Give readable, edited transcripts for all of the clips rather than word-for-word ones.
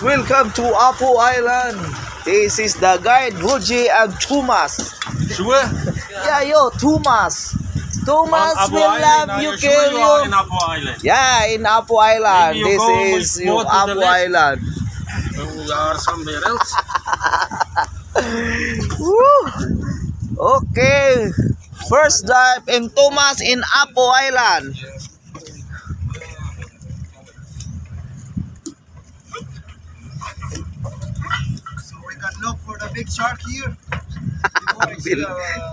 Welcome to Apo Island. This is the guide Ruji and Thomas. Sure? Yeah, yo, Thomas. Thomas will love you, kill you. In Apo Island. Yeah, in Apo Island. Maybe you This go is with your more to the Apo left. Island. We are somewhere else. Woo. Okay. First dive in Thomas in Apo Island. So we can look for the big shark here.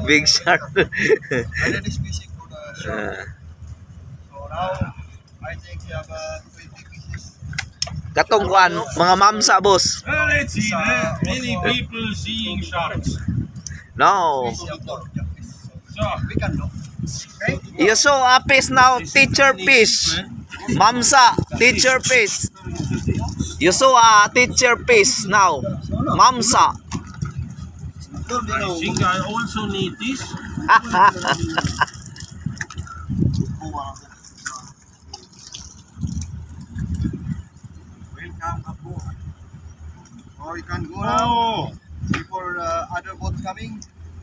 Big shark. Island is fishing for the shark. So now, I think we have 20 pieces. Katong kwan, mga mamsa, boss. Well, let's see. Many people seeing sharks. No. So, We can look. Okay? You saw a fish now, teacher fish. Mamsa, teacher fish. You saw a teacher fish now. Mamsa. I think I also need this. Welcome, Apo. Or you can go now Oh, before other boats coming.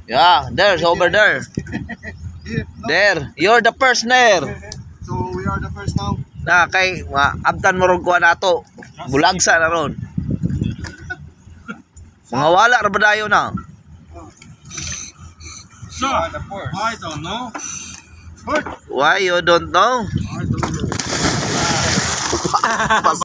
Yeah, there's over there. Here, look. There. You're the first there. So we are the first now. Na kay abtan mo rog kuha nato. Bulagsa na ron. Mga wala ra ba dayo na? so, I don't know. Why you don't know? I don't know.